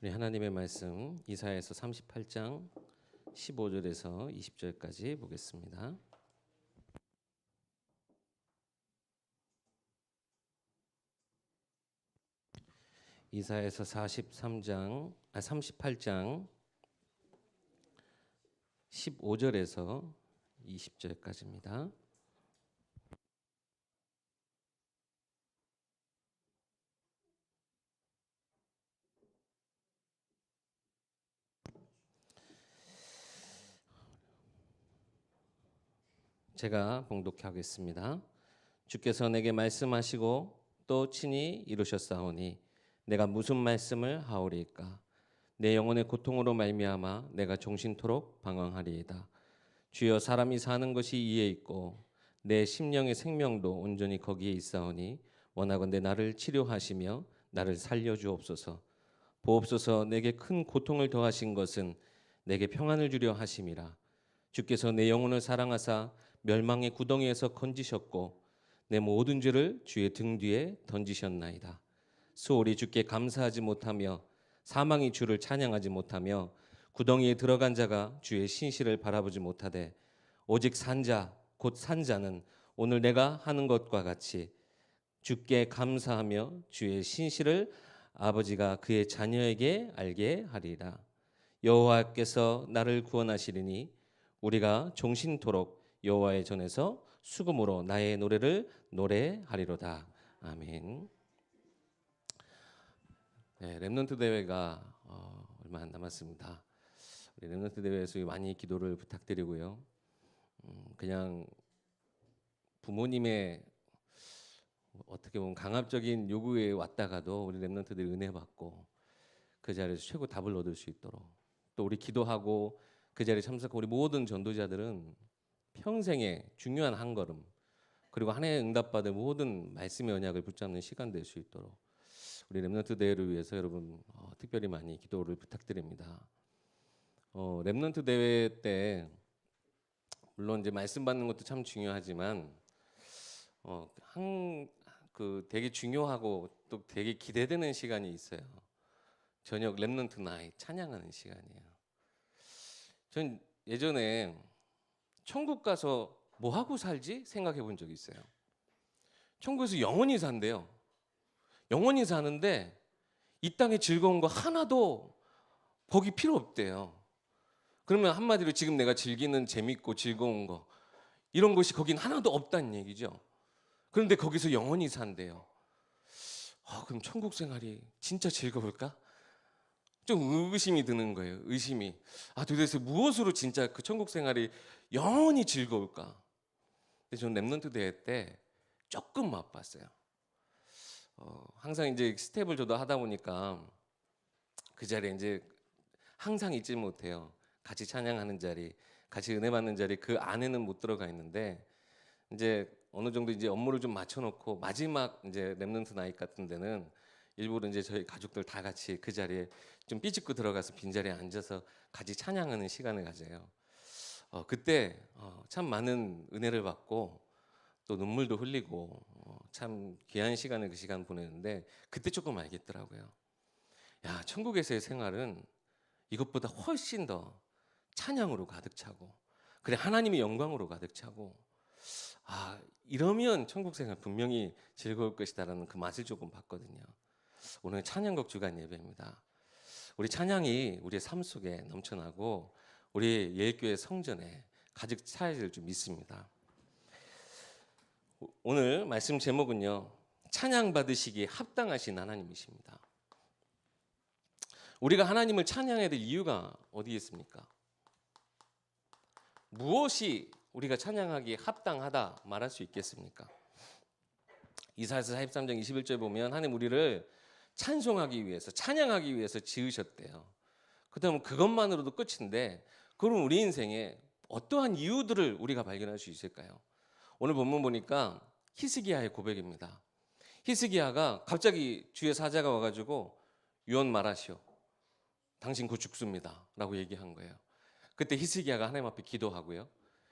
우리 하나님의 말씀 이사야서 38장 15절에서 20절까지 보겠습니다. 이사야서 38장 15절에서 20절까지입니다. 제가 봉독하겠습니다. 주께서 내게 말씀하시고 또 친히 이루셨사오니 내가 무슨 말씀을 하오리이까. 내 영혼의 고통으로 말미암아 내가 종신토록 방황하리이다. 주여, 사람이 사는 것이 이에 있고 내 심령의 생명도 온전히 거기에 있사오니 원하건대 나를 치료하시며 나를 살려주옵소서. 보옵소서, 내게 큰 고통을 더하신 것은 내게 평안을 주려 하심이라. 주께서 내 영혼을 사랑하사 멸망의 구덩이에서 건지셨고 내 모든 죄를 주의 등 뒤에 던지셨나이다. 수월이 주께 감사하지 못하며 사망이 주를 찬양하지 못하며 구덩이에 들어간 자가 주의 신실을 바라보지 못하되 오직 산자 곧 산자는 오늘 내가 하는 것과 같이 주께 감사하며 주의 신실을 아버지가 그의 자녀에게 알게 하리라. 여호와께서 나를 구원하시리니 우리가 종신토록 여호와의 전에서 수금으로 나의 노래를 노래하리로다. 아멘. 네, 렘넌트 대회가 얼마 안 남았습니다. 우리 렘넌트 대회에서 많이 기도를 부탁드리고요. 그냥 부모님의 어떻게 보면 강압적인 요구에 왔다가도 우리 렘넌트들이 은혜 받고 그 자리에서 최고 답을 얻을 수 있도록, 또 우리 기도하고 그 자리에 참석한 우리 모든 전도자들은 평생의 중요한 한 걸음, 그리고 한 해에 응답받을 모든 말씀의 언약을 붙잡는 시간 될 수 있도록 우리 렘넌트 대회를 위해서 여러분 특별히 많이 기도를 부탁드립니다. 렘넌트 대회 때 물론 이제 말씀 받는 것도 참 중요하지만 되게 중요하고 또 되게 기대되는 시간이 있어요. 저녁 렘넌트 나잇 찬양하는 시간이에요. 전 예전에 천국 가서 뭐 하고 살지 생각해 본 적이 있어요. 천국에서 영원히 산대요. 영원히 사는데 이 땅의 즐거운 거 하나도 거기 필요 없대요. 그러면 한마디로 지금 내가 즐기는 재밌고 즐거운 거 이런 것이 거긴 하나도 없다는 얘기죠. 그런데 거기서 영원히 산대요. 그럼 천국 생활이 진짜 즐거울까? 좀 의심이 드는 거예요. 의심이. 도대체 무엇으로 진짜 그 천국 생활이 영원히 즐거울까? 근데 저는 렘넌트 대회 때 조금 맛봤어요. 항상 이제 스텝을 저도 하다 보니까 그 자리에 이제 항상 있지 못해요. 같이 찬양하는 자리, 같이 은혜 받는 자리, 그 안에는 못 들어가 있는데 이제 어느 정도 이제 업무를 좀 맞춰놓고 마지막 이제 렘넌트 나잇 같은 데는 일부러 이제 저희 가족들 다 같이 그 자리에 좀 삐집고 들어가서 빈자리에 앉아서 같이 찬양하는 시간을 가져요. 그때 참 많은 은혜를 받고 또 눈물도 흘리고 참 귀한 시간을 그 시간 보내는데 그때 조금 알겠더라고요. 야, 천국에서의 생활은 이것보다 훨씬 더 찬양으로 가득 차고, 그래 하나님의 영광으로 가득 차고, 이러면 천국 생활 분명히 즐거울 것이다라는 그 맛을 조금 봤거든요. 오늘 찬양곡 주간 예배입니다. 우리 찬양이 우리의 삶 속에 넘쳐나고 우리 예일교회 성전에 가득 차야 될 줄 믿습니다. 오늘 말씀 제목은요, 찬양 받으시기에 합당하신 하나님이십니다. 우리가 하나님을 찬양해야 될 이유가 어디에 있습니까? 무엇이 우리가 찬양하기에 합당하다 말할 수 있겠습니까? 이사야서 43장 21절 보면 하나님 우리를 찬송하기 위해서, 찬양하기 위해서 지으셨대요. 그렇다면 그것만으로도 끝인데, 그럼 우리 인생에 어떠한 이유들을 우리가 발견할 수 있을까요? 오늘 본문 보니까 히스기야의 고백입니다. 히스기야가 갑자기 주의 사자가 와가지고 유언 말하시오, 당신 곧 죽습니다 라고 얘기한 거예요. 그때 히스기야가 하나님 앞에 기도하고요,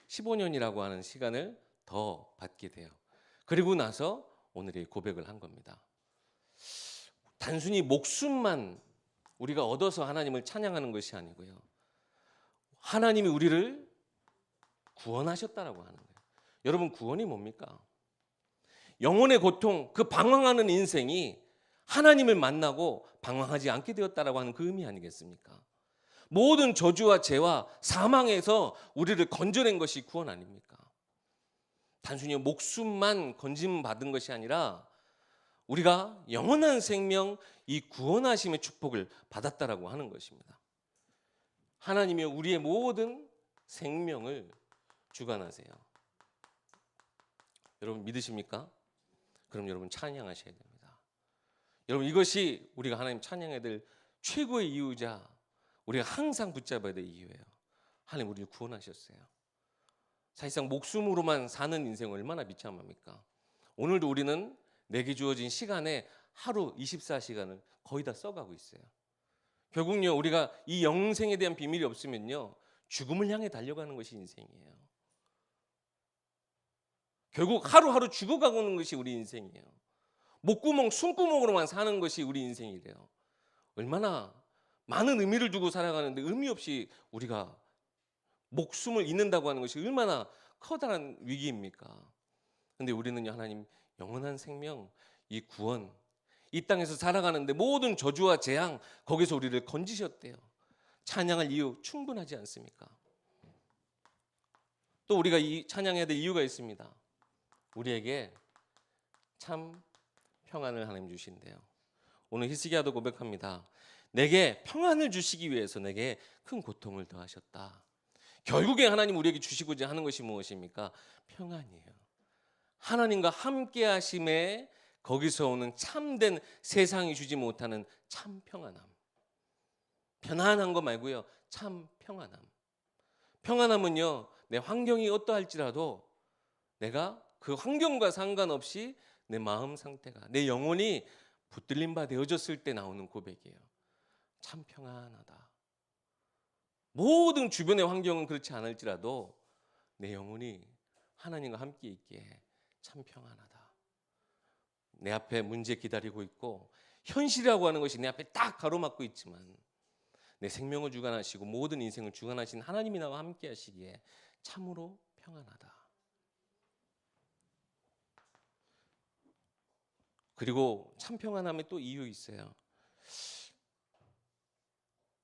15년이라고 하는 시간을 더 받게 돼요. 그리고 나서 오늘 이 고백을 한 겁니다. 단순히 목숨만 우리가 얻어서 하나님을 찬양하는 것이 아니고요. 하나님이 우리를 구원하셨다라고 하는 거예요. 여러분, 구원이 뭡니까? 영혼의 고통, 그 방황하는 인생이 하나님을 만나고 방황하지 않게 되었다라고 하는 그 의미 아니겠습니까? 모든 저주와 죄와 사망에서 우리를 건져낸 것이 구원 아닙니까? 단순히 목숨만 건짐받은 것이 아니라 우리가 영원한 생명, 이 구원하심의 축복을 받았다라고 하는 것입니다. 하나님이 우리의 모든 생명을 주관하세요. 여러분 믿으십니까? 그럼 여러분 찬양하셔야 됩니다. 여러분, 이것이 우리가 하나님 찬양해야 될 최고의 이유자, 우리가 항상 붙잡아야 될 이유예요. 하나님 우리를 구원하셨어요. 사실상 목숨으로만 사는 인생 얼마나 비참합니까? 오늘도 우리는 내게 주어진 시간에 하루 24시간을 거의 다 써가고 있어요. 결국요, 우리가 이 영생에 대한 비밀이 없으면요, 죽음을 향해 달려가는 것이 인생이에요. 결국 하루하루 죽어가는 것이 우리 인생이에요. 목구멍, 숨구멍으로만 사는 것이 우리 인생이래요. 얼마나 많은 의미를 두고 살아가는데 의미 없이 우리가 목숨을 잃는다고 하는 것이 얼마나 커다란 위기입니까? 그런데 우리는요, 하나님 영원한 생명, 이 구원, 이 땅에서 살아가는데 모든 저주와 재앙, 거기서 우리를 건지셨대요. 찬양할 이유 충분하지 않습니까? 또 우리가 이 찬양해야 될 이유가 있습니다. 우리에게 참 평안을 하나님 주신대요. 오늘 히스기야도 고백합니다. 내게 평안을 주시기 위해서 내게 큰 고통을 더하셨다. 결국에 하나님 우리에게 주시고자 하는 것이 무엇입니까? 평안이에요. 하나님과 함께 하심에 거기서 오는 참된 세상이 주지 못하는 참 평안함. 편안한 거 말고요, 참 평안함. 평안함은요, 내 환경이 어떠할지라도 내가 그 환경과 상관없이 내 마음 상태가, 내 영혼이 붙들린 바 되어졌을 때 나오는 고백이에요. 참 평안하다. 모든 주변의 환경은 그렇지 않을지라도 내 영혼이 하나님과 함께 있기에 참 평안하다. 내 앞에 문제 기다리고 있고 현실이라고 하는 것이 내 앞에 딱 가로막고 있지만 내 생명을 주관하시고 모든 인생을 주관하신 하나님이 나와 함께 하시기에 참으로 평안하다. 그리고 참 평안함에 또 이유 있어요.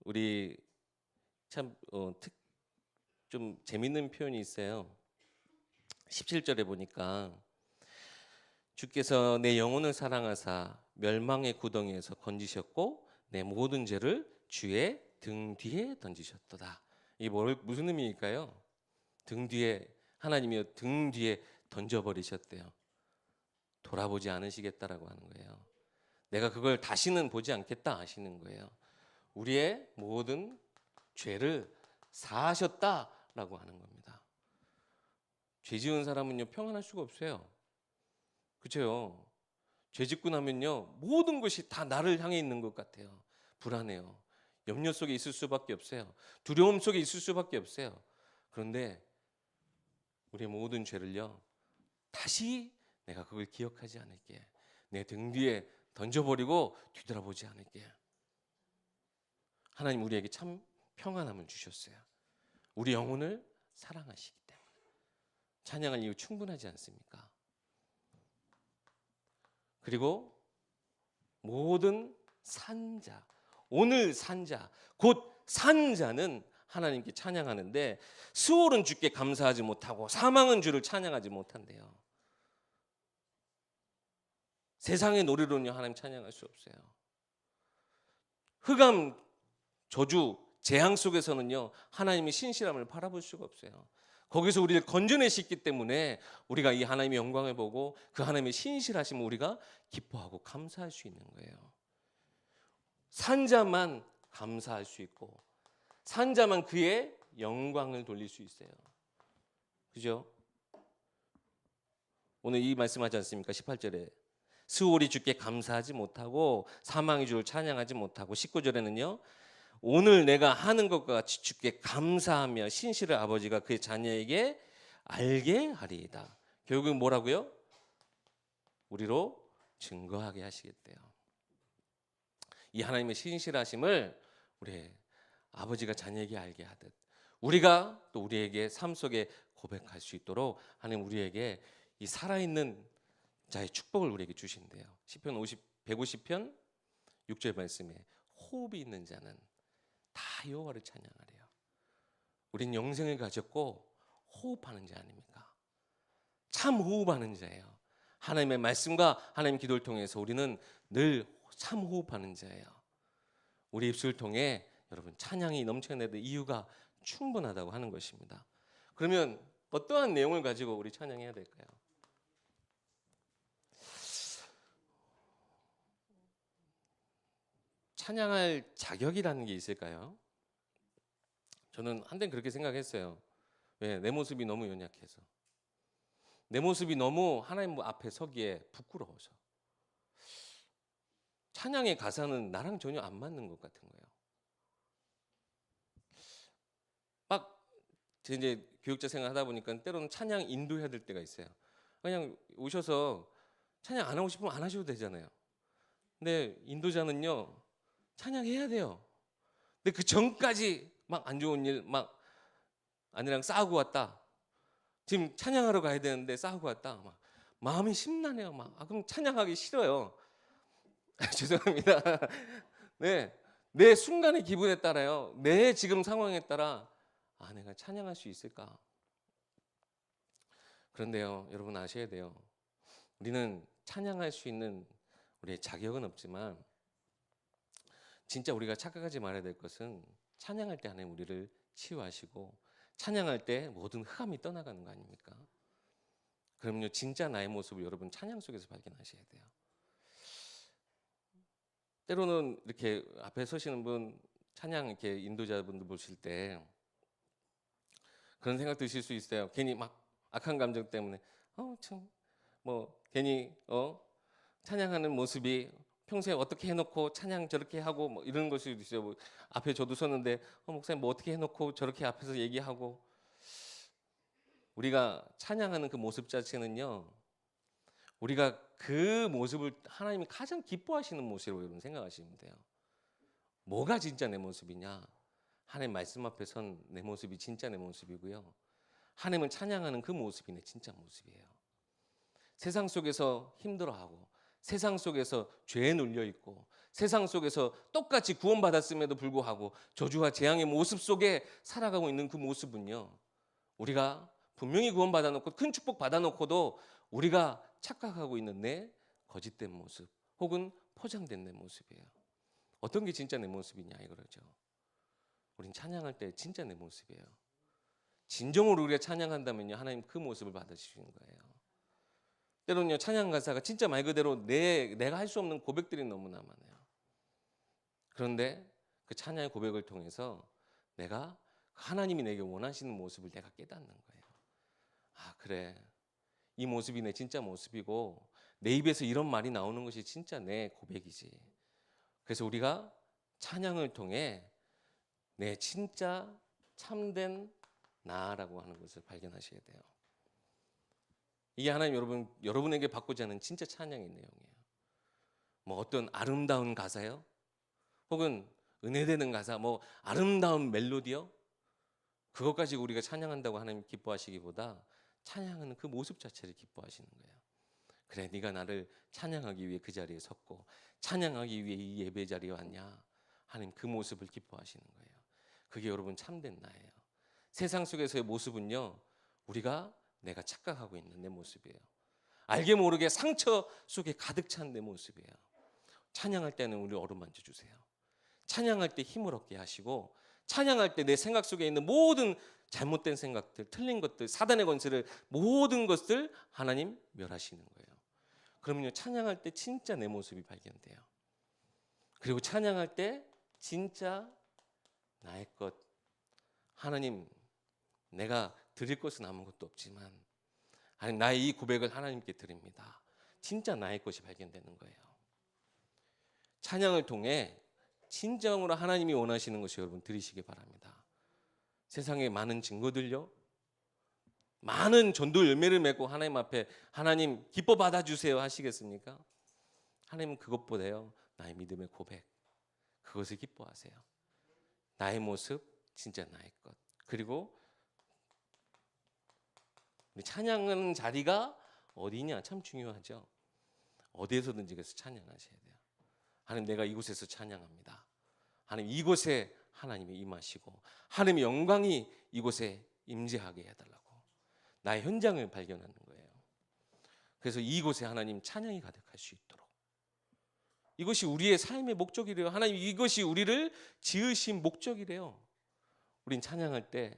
우리 참 좀 재밌는 표현이 있어요. 17절에 보니까 주께서 내 영혼을 사랑하사 멸망의 구덩이에서 건지셨고 내 모든 죄를 주의 등 뒤에 던지셨도다. 이게 무슨 의미일까요? 등 뒤에, 하나님이 등 뒤에 던져버리셨대요. 돌아보지 않으시겠다라고 하는 거예요. 내가 그걸 다시는 보지 않겠다 하시는 거예요. 우리의 모든 죄를 사하셨다라고 하는 겁니다. 죄 지은 사람은요, 평안할 수가 없어요. 그렇죠? 죄 짓고 나면요, 모든 것이 다 나를 향해 있는 것 같아요. 불안해요. 염려 속에 있을 수밖에 없어요. 두려움 속에 있을 수밖에 없어요. 그런데 우리의 모든 죄를요, 다시 내가 그걸 기억하지 않을게. 내 등 뒤에 던져버리고 뒤돌아보지 않을게. 하나님 우리에게 참 평안함을 주셨어요. 우리 영혼을 사랑하시기 때문에. 찬양할 이유 충분하지 않습니까? 그리고 모든 산자, 오늘 산자, 곧 산자는 하나님께 찬양하는데 스올은 주께 감사하지 못하고 사망은 주를 찬양하지 못한대요. 세상의 노래로는요, 하나님 찬양할 수 없어요. 흑암, 저주, 재앙 속에서는요, 하나님의 신실함을 바라볼 수가 없어요. 거기서 우리를 건져내셨기 때문에 우리가 이 하나님의 영광을 보고 그 하나님의 신실하심을 우리가 기뻐하고 감사할 수 있는 거예요. 산자만 감사할 수 있고 산자만 그의 영광을 돌릴 수 있어요. 그죠? 오늘 이 말씀하지 않습니까? 18절에 스올이 주께 감사하지 못하고 사망이 주를 찬양하지 못하고 19절에는요. 오늘 내가 하는 것과 같이 주께 감사하며 신실을 아버지가 그의 자녀에게 알게 하리이다. 결국은 뭐라고요? 우리로 증거하게 하시겠대요. 이 하나님의 신실하심을 우리 아버지가 자녀에게 알게 하듯 우리가 또 우리에게 삶 속에 고백할 수 있도록 하나님 우리에게 이 살아있는 자의 축복을 우리에게 주신대요. 시편 150편 6절 말씀에 호흡이 있는 자는 다 여호와를 찬양하래요. 우린 영생을 가졌고 호흡하는 자 아닙니까? 참 호흡하는 자예요. 하나님의 말씀과 하나님 기도를 통해서 우리는 늘 참 호흡하는 자예요. 우리 입술을 통해 여러분 찬양이 넘쳐내는 이유가 충분하다고 하는 것입니다. 그러면 어떠한 내용을 가지고 우리 찬양해야 될까요? 찬양할 자격이라는 게 있을까요? 저는 한때는 그렇게 생각했어요. 왜? 내 모습이 너무 연약해서, 내 모습이 너무 하나님 앞에 서기에 부끄러워서. 찬양의 가사는 나랑 전혀 안 맞는 것 같은 거예요. 막 이제 교육자 생활하다 보니까 때로는 찬양 인도해야 될 때가 있어요. 그냥 오셔서 찬양 안 하고 싶으면 안 하셔도 되잖아요. 근데 인도자는요 찬양해야 돼요. 근데 그 전까지 막 안 좋은 일, 막 아내랑 싸우고 왔다. 지금 찬양하러 가야 되는데 싸우고 왔다. 막 마음이 심란해요. 막 그럼 찬양하기 싫어요. 죄송합니다. 네, 내 순간의 기분에 따라요. 내 지금 상황에 따라 내가 찬양할 수 있을까? 그런데요, 여러분 아셔야 돼요. 우리는 찬양할 수 있는 우리의 자격은 없지만 진짜 우리가 착각하지 말아야 될 것은 찬양할 때 하나님 우리를 치유하시고 찬양할 때 모든 흑암이 떠나가는 거 아닙니까? 그럼요, 진짜 나의 모습을 여러분 찬양 속에서 발견하셔야 돼요. 때로는 이렇게 앞에 서시는 분 찬양 이렇게 인도자분들 보실 때 그런 생각 드실 수 있어요. 괜히 막 악한 감정 때문에 참 뭐 괜히 찬양하는 모습이 평소에 어떻게 해놓고 찬양 저렇게 하고 뭐 이런 것이 있어요. 뭐 앞에 저도 섰는데 목사님 뭐 어떻게 해놓고 저렇게 앞에서 얘기하고. 우리가 찬양하는 그 모습 자체는요, 우리가 그 모습을 하나님이 가장 기뻐하시는 모습으로 여러분 생각하시면 돼요. 뭐가 진짜 내 모습이냐? 하나님 말씀 앞에 선 내 모습이 진짜 내 모습이고요. 하나님을 찬양하는 그 모습이 내 진짜 모습이에요. 세상 속에서 힘들어하고 세상 속에서 죄에 눌려 있고 세상 속에서 똑같이 구원받았음에도 불구하고 저주와 재앙의 모습 속에 살아가고 있는 그 모습은요, 우리가 분명히 구원받아놓고 큰 축복 받아놓고도 우리가 착각하고 있는 내 거짓된 모습 혹은 포장된 내 모습이에요. 어떤 게 진짜 내 모습이냐 이거죠. 우린 찬양할 때 진짜 내 모습이에요. 진정으로 우리가 찬양한다면요, 하나님 그 모습을 받아주시는 거예요. 때로는요, 찬양 가사가 진짜 말 그대로 내가 할 수 없는 고백들이 너무나 많아요. 그런데 그 찬양의 고백을 통해서 내가 하나님이 내게 원하시는 모습을 내가 깨닫는 거예요. 그래, 이 모습이 내 진짜 모습이고 내 입에서 이런 말이 나오는 것이 진짜 내 고백이지. 그래서 우리가 찬양을 통해 내 진짜 참된 나라고 하는 것을 발견하셔야 돼요. 이게 하나님 여러분에게 받고자 하는 진짜 찬양의 내용이에요. 뭐 어떤 아름다운 가사요? 혹은 은혜되는 가사, 뭐 아름다운 멜로디요? 그것 가지고 우리가 찬양한다고 하나님 기뻐하시기보다 찬양하는 그 모습 자체를 기뻐하시는 거예요. 그래, 네가 나를 찬양하기 위해 그 자리에 섰고 찬양하기 위해 이 예배 자리에 왔냐? 하나님 그 모습을 기뻐하시는 거예요. 그게 여러분 참된 나예요. 세상 속에서의 모습은요, 내가 착각하고 있는 내 모습이에요. 알게 모르게 상처 속에 가득 찬 내 모습이에요. 찬양할 때는 우리 어루만져 주세요. 찬양할 때 힘을 얻게 하시고 찬양할 때 내 생각 속에 있는 모든 잘못된 생각들, 틀린 것들, 사단의 권세를 모든 것들 하나님 멸하시는 거예요. 그러면요, 찬양할 때 진짜 내 모습이 발견돼요. 그리고 찬양할 때 진짜 나의 것, 하나님 내가 드릴 것은 아무것도 없지만 하나님 나의 이 고백을 하나님께 드립니다. 진짜 나의 것이 발견되는 거예요. 찬양을 통해 진정으로 하나님이 원하시는 것이 여러분 들으시기 바랍니다. 세상에 많은 증거들요, 많은 전도 열매를 맺고 하나님 앞에 하나님 기뻐 받아주세요 하시겠습니까? 하나님은 그것보다요, 나의 믿음의 고백, 그것을 기뻐하세요. 나의 모습, 진짜 나의 것. 그리고 우리 찬양하는 자리가 어디냐 참 중요하죠. 어디에서든지 그래서 찬양하셔야 돼요. 하나님, 내가 이곳에서 찬양합니다. 하나님, 이곳에 하나님이 임하시고 하나님의 영광이 이곳에 임재하게 해달라고 나의 현장을 발견하는 거예요. 그래서 이곳에 하나님 찬양이 가득할 수 있도록, 이것이 우리의 삶의 목적이래요. 하나님, 이것이 우리를 지으신 목적이래요. 우린 찬양할 때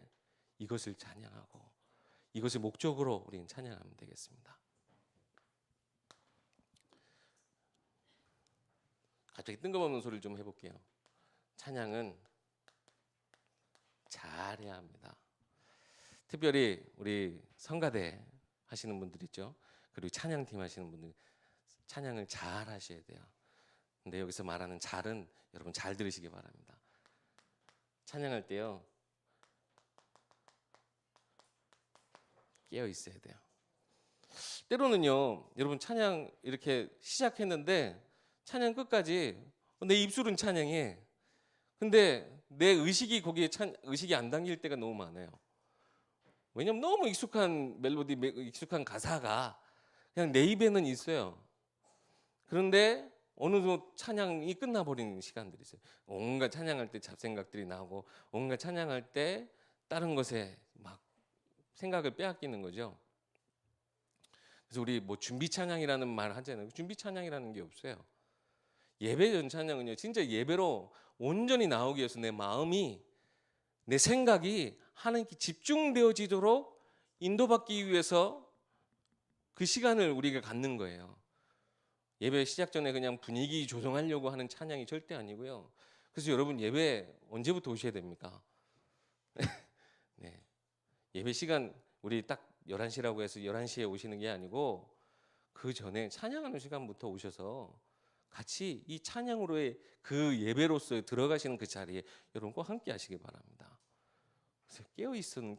이것을 찬양하고 이것을 목적으로 우리는 찬양하면 되겠습니다. 갑자기 뜬금없는 소리를 좀 해볼게요. 찬양은 잘해야 합니다. 특별히 우리 성가대 하시는 분들 있죠. 그리고 찬양팀 하시는 분들 찬양을 잘 하셔야 돼요. 근데 여기서 말하는 잘은 여러분 잘 들으시기 바랍니다. 찬양할 때요, 깨어 있어야 돼요. 때로는요, 여러분 찬양 이렇게 시작했는데 찬양 끝까지 내 입술은 찬양해. 근데 내 의식이 거기에 의식이 안 담길 때가 너무 많아요. 왜냐면 너무 익숙한 멜로디, 익숙한 가사가 그냥 내 입에는 있어요. 그런데 어느덧 찬양이 끝나버리는 시간들이 있어요. 온갖 찬양할 때 잡생각들이 나오고 온갖 찬양할 때 다른 것에 막 생각을 빼앗기는 거죠. 그래서 우리 뭐 준비 찬양이라는 말 하잖아요. 준비 찬양이라는 게 없어요. 예배 전 찬양은요, 진짜 예배로 온전히 나오기 위해서 내 마음이, 내 생각이 하나님께 집중되어지도록 인도받기 위해서 그 시간을 우리가 갖는 거예요. 예배 시작 전에 그냥 분위기 조성하려고 하는 찬양이 절대 아니고요. 그래서 여러분, 예배 언제부터 오셔야 됩니까? 네. 예배 시간 우리 딱 11시라고 해서 11시에 오시는 게 아니고 그 전에 찬양하는 시간부터 오셔서 같이 이 찬양으로의 그 예배로서 들어가시는 그 자리에 여러분 꼭 함께 하시기 바랍니다. 그래서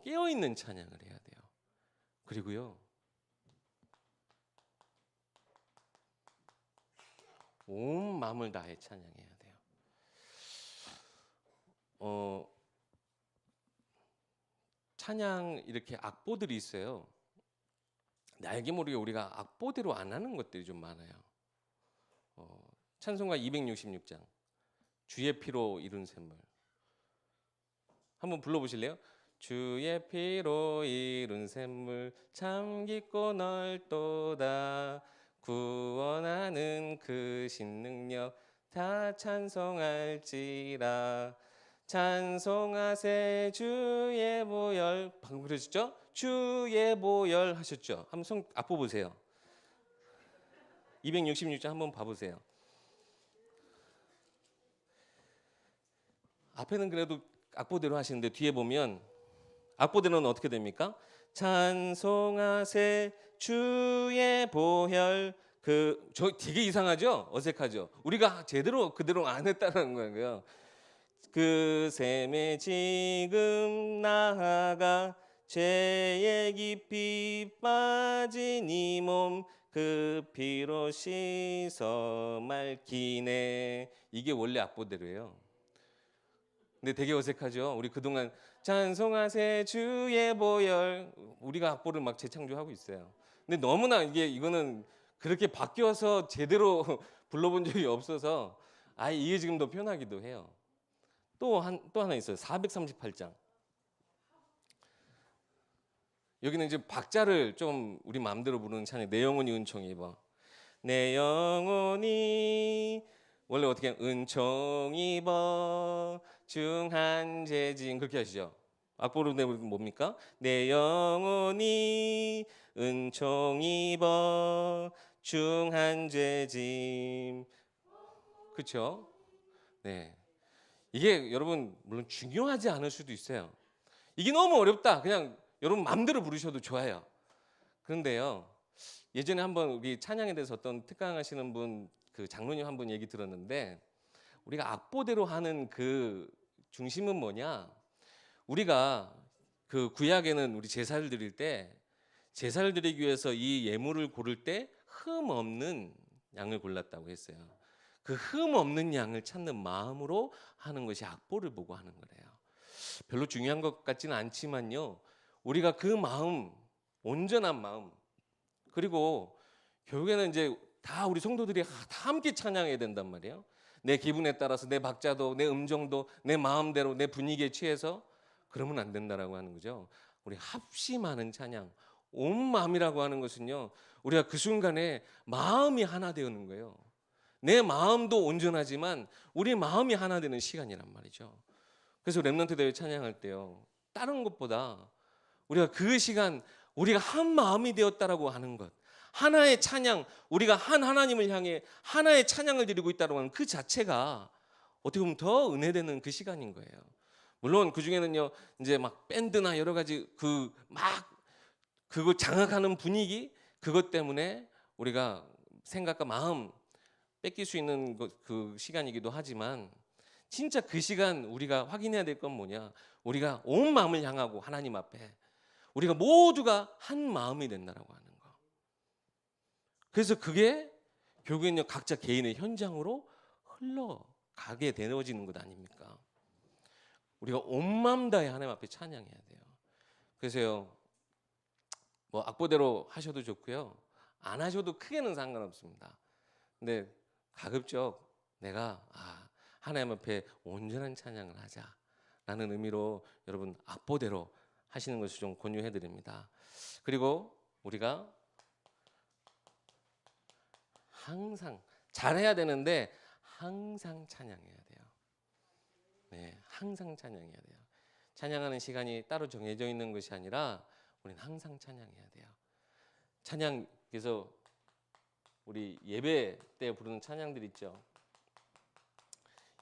깨어 있는 찬양을 해야 돼요. 그리고요, 온 마음을 다해 찬양해야 돼요. 찬양 이렇게 악보들이 있어요. 알게 모르게 우리가 악보대로 안 하는 것들이 좀 많아요. 찬송가 266장 주의 피로 이룬 샘물 한번 불러보실래요? 주의 피로 이룬 샘물 참 깊고 넓도다 구원하는 그 신능력 다 찬송할지라 찬송하세 주의 보혈 방금 그러셨죠? 주의 보혈 하셨죠? 한번 앞보 보세요. 266장 한번 봐보세요. 앞에는 그래도 악보대로 하시는데 뒤에 보면 악보대로는 어떻게 됩니까? 찬송하세 주의 보혈 저 되게 이상하죠? 어색하죠? 우리가 제대로 그대로 안 했다는 거예요. 그 샘에 지금 나아가 죄에 깊이 빠진 이 몸 그 피로 씻어 맑히네. 이게 원래 악보대로예요. 근데 되게 어색하죠? 우리 그동안 찬송하세 주의 보혈 우리가 악보를 막 재창조하고 있어요. 근데 너무나 이거는 그렇게 바뀌어서 제대로 불러본 적이 없어서 아예 이게 지금 더 편하기도 해요. 또 하나 있어요. 438장. 여기는 이제 박자를 좀 우리 마음대로 부르는 찬양. 내 영혼이 은총이 입어. 내 영혼이 원래 어떻게 해요? 은총이 입어 중한 재진 그렇게 하시죠. 악보로 내면 뭡니까? 내 영혼이 은총이 입어 중한 재짐. 그렇죠? 네. 이게 여러분 물론 중요하지 않을 수도 있어요. 이게 너무 어렵다. 그냥 여러분 마음대로 부르셔도 좋아요. 그런데요, 예전에 한번 우리 찬양에 대해서 어떤 특강하시는 분, 그 장로님 한 분 얘기 들었는데 우리가 악보대로 하는 그 중심은 뭐냐? 우리가 그 구약에는 우리 제사를 드릴 때 제사를 드리기 위해서 이 예물을 고를 때 흠 없는 양을 골랐다고 했어요. 그 흠 없는 양을 찾는 마음으로 하는 것이 악보를 보고 하는 거래요. 별로 중요한 것 같지는 않지만요. 우리가 그 마음, 온전한 마음, 그리고 결국에는 이제 다 우리 성도들이 다 함께 찬양해야 된단 말이에요. 내 기분에 따라서 내 박자도 내 음정도 내 마음대로 내 분위기에 취해서 그러면 안 된다라고 하는 거죠. 우리 합심하는 찬양, 온 마음이라고 하는 것은요. 우리가 그 순간에 마음이 하나 되는 거예요. 내 마음도 온전하지만 우리 마음이 하나 되는 시간이란 말이죠. 그래서 렘넌트 대회 찬양할 때요. 다른 것보다 우리가 그 시간 우리가 한 마음이 되었다라고 하는 것, 하나의 찬양, 우리가 한 하나님을 향해 하나의 찬양을 드리고 있다고 하는 그 자체가 어떻게 보면 더 은혜되는 그 시간인 거예요. 물론 그 중에는요, 이제 막 밴드나 여러 가지 그거 장악하는 분위기, 그것 때문에 우리가 생각과 마음 뺏길 수 있는 그 시간이기도 하지만, 진짜 그 시간 우리가 확인해야 될 건 뭐냐? 우리가 온 마음을 향하고 하나님 앞에 우리가 모두가 한 마음이 된다라고 하는 거. 그래서 그게 결국에는 각자 개인의 현장으로 흘러가게 되어지는 것 아닙니까? 우리가 온 마음 다해 하나님 앞에 찬양해야 돼요. 그래서요, 뭐 악보대로 하셔도 좋고요, 안 하셔도 크게는 상관없습니다. 근데 가급적 내가 하나님 앞에 온전한 찬양을 하자라는 의미로 여러분 악보대로 하시는 것을 좀 권유해 드립니다. 그리고 우리가 항상 잘해야 되는데 항상 찬양해야 돼요. 네, 항상 찬양해야 돼요. 찬양하는 시간이 따로 정해져 있는 것이 아니라 우리는 항상 찬양해야 돼요. 찬양에서 우리 예배 때 부르는 찬양들 있죠.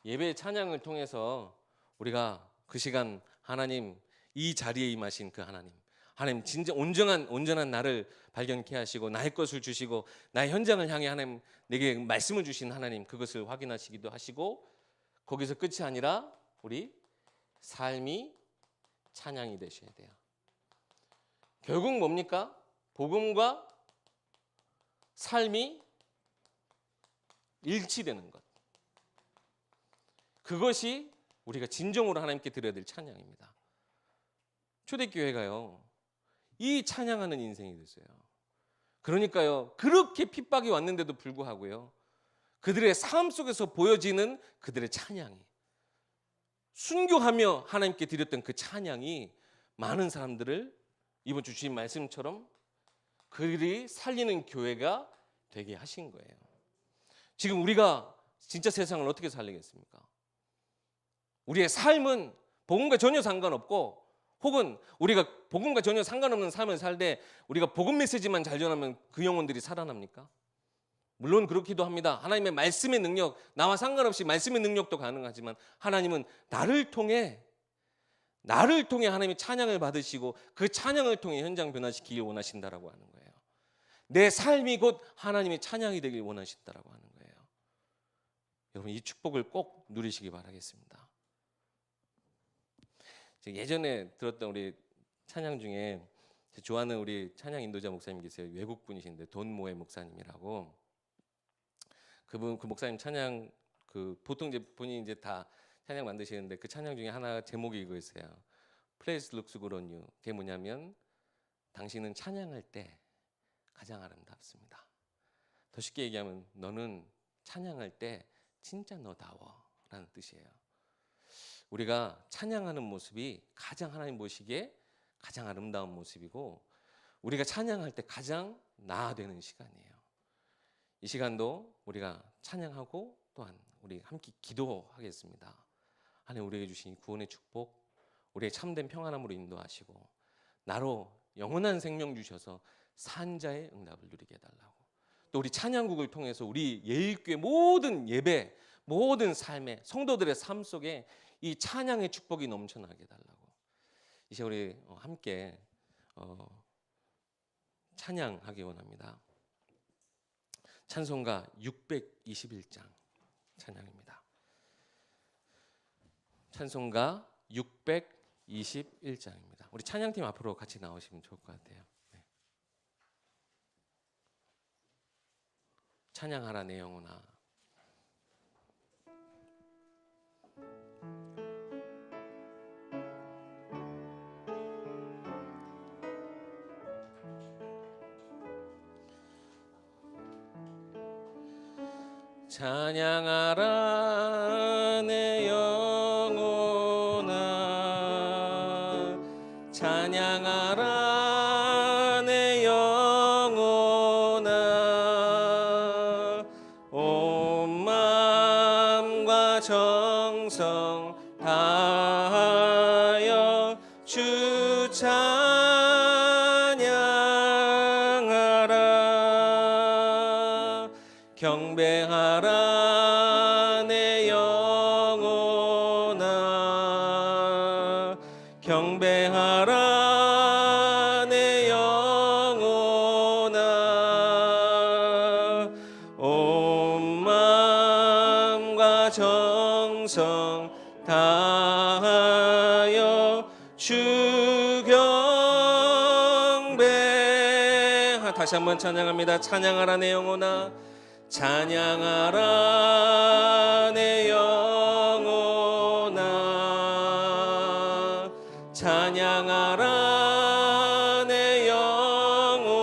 예배 찬양을 통해서 우리가 그 시간 하나님, 이 자리에 임하신 그 하나님 진짜 온전한 나를 발견케 하시고 나의 것을 주시고 나의 현장을 향해 하나님 내게 말씀을 주신 하나님, 그것을 확인하시기도 하시고, 거기서 끝이 아니라 우리 삶이 찬양이 되셔야 돼요. 결국 뭡니까? 복음과 삶이 일치되는 것. 그것이 우리가 진정으로 하나님께 드려야 될 찬양입니다. 초대교회가요, 이 찬양하는 인생이 됐어요. 그러니까요, 그렇게 핍박이 왔는데도 불구하고요, 그들의 삶 속에서 보여지는 그들의 찬양이, 순교하며 하나님께 드렸던 그 찬양이 많은 사람들을 이번 주 주신 말씀처럼 그들이 살리는 교회가 되게 하신 거예요. 지금 우리가 진짜 세상을 어떻게 살리겠습니까? 우리의 삶은 복음과 전혀 상관없고, 혹은 우리가 복음과 전혀 상관없는 삶을 살되 우리가 복음 메시지만 잘 전하면 그 영혼들이 살아납니까? 물론 그렇기도 합니다. 하나님의 말씀의 능력, 나와 상관없이 말씀의 능력도 가능하지만 하나님은 나를 통해 하나님이 찬양을 받으시고 그 찬양을 통해 현장 변화시키길 원하신다라고 하는 거예요. 내 삶이 곧 하나님의 찬양이 되길 원하신다라고 하는 거예요. 여러분, 이 축복을 꼭 누리시기 바라겠습니다. 예전에 들었던 우리 찬양 중에 좋아하는 우리 찬양 인도자 목사님 계세요. 외국 분이신데 돈 모에 목사님이라고. 그 목사님 찬양 보통 이제 본인이 이제 다 찬양 만드시는데 그 찬양 중에 하나 제목이 이거였어요. Praise looks good on you. 그게 뭐냐면 당신은 찬양할 때 가장 아름답습니다. 더 쉽게 얘기하면 너는 찬양할 때 진짜 너다워라는 뜻이에요. 우리가 찬양하는 모습이 가장 하나님 보시기에 가장 아름다운 모습이고, 우리가 찬양할 때 가장 나아되는 시간이에요. 이 시간도 우리가 찬양하고 또한 우리 함께 기도하겠습니다. 하나님, 우리에게 주신 구원의 축복, 우리의 참된 평안함으로 인도하시고 나로 영원한 생명 주셔서 산자의 응답을 누리게 해달라고, 또 우리 찬양국을 통해서 우리 예일교회 모든 예배, 모든 삶의 성도들의 삶 속에 이 찬양의 축복이 넘쳐나게 해달라고, 이제 우리 함께 찬양하기 원합니다. 찬송가 621장 찬양입니다. 찬송가 621장입니다. 우리 찬양팀 앞으로 같이 나오시면 좋을 것 같아요. 네. 찬양하라 내 영혼아. 찬양하라 내 영혼아, 찬양하라 내 영혼아, 온 마음과 정성 다하여 주 찬양하라. 경배하라 내 영혼아, 경배하라 내 영혼아, 온 마음과 정성 다하여 주 경배. 다시 한번 찬양합니다. 찬양하라 내 영혼아, 찬양하라 내 영혼아, 찬양하라 내 영혼아,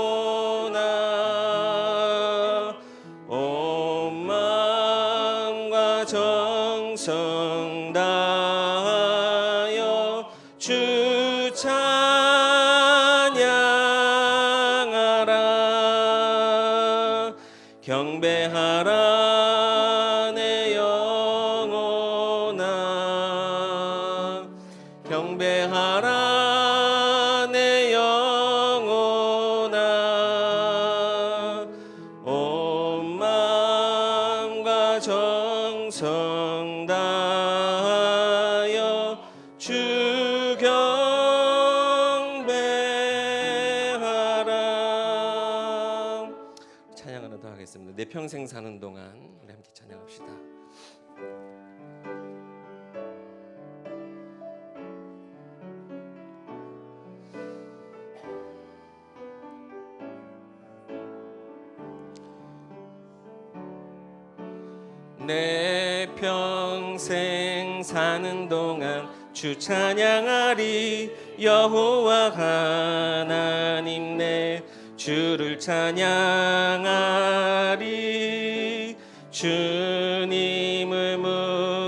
온 마음과 정성 다하여 주 찬양하라. 경배하라 내 영혼아, 경배하라 내 영혼아, 온 마음과 정성 다하여 주 경배하라. 찬양 하나 더 하겠습니다. 내 평생 사는 동안 우리 함께 찬양합시다. 내 평생 사는 동안 주 찬양하리. 여호와 하나님 내 주를 찬양하리. 주님을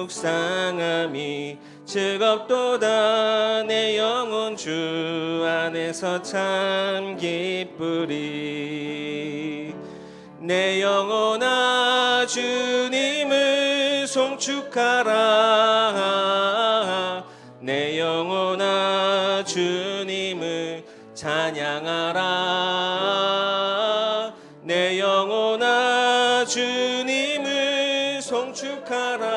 묵상함이 즐겁도다. 내 영혼 주 안에서 참 기쁘리. 내 영혼아 주님을 송축하라. 내 영혼아 주님을 찬양하라. 내 영혼아 주님을 송축하라.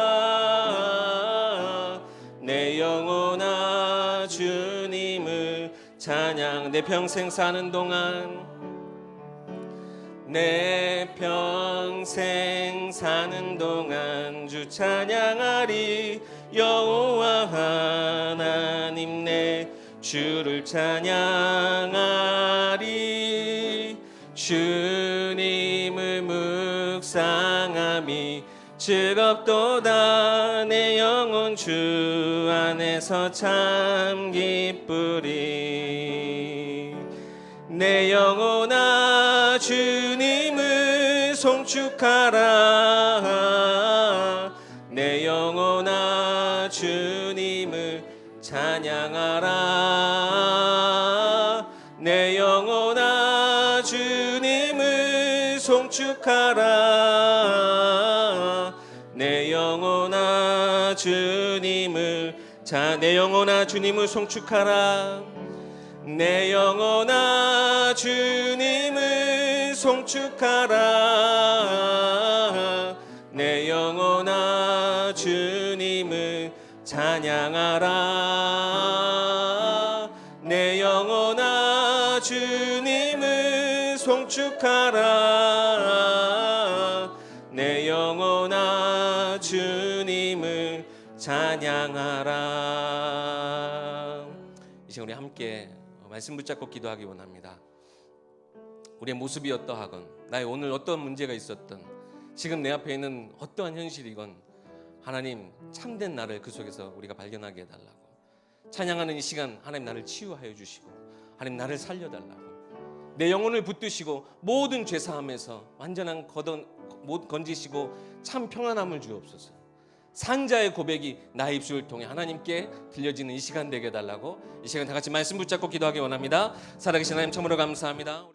내 영혼아 주님을 찬양. 내 평생 사는 동안, 내 평생 사는 동안 주 찬양하리. 여호와 하나님 내 주를 찬양하리. 주님을 묵상함이 즐겁도다. 내 영혼 주 안에서 참 기쁘리. 내 영혼아 주님을 송축하라. 내 영혼아 주님을 찬양하라. 내 영혼아 주님을 송축하라. 내 영혼아 주님을 내 영혼아 주님을 송축하라. 내 영혼아 주님을 송축하라. 내 영혼아 주님을 찬양하라. 내 영혼아 주님을 송축하라. 내 영혼아 주님을 찬양하라. 이 시간 우리 함께 말씀 붙잡고 기도하기 원합니다. 우리의 모습이 어떠하건, 나의 오늘 어떤 문제가 있었든, 지금 내 앞에 있는 어떠한 현실이건 하나님 참된 나를 그 속에서 우리가 발견하게 해달라고. 찬양하는 이 시간 하나님 나를 치유하여 주시고 하나님 나를 살려달라고. 내 영혼을 붙드시고 모든 죄사함에서 완전한 건지시고 참 평안함을 주옵소서. 산자의 고백이 나의 입술을 통해 하나님께 들려지는 이 시간 되게 해달라고. 이 시간 다 같이 말씀 붙잡고 기도하기 원합니다. 살아계신 하나님 참으로 감사합니다.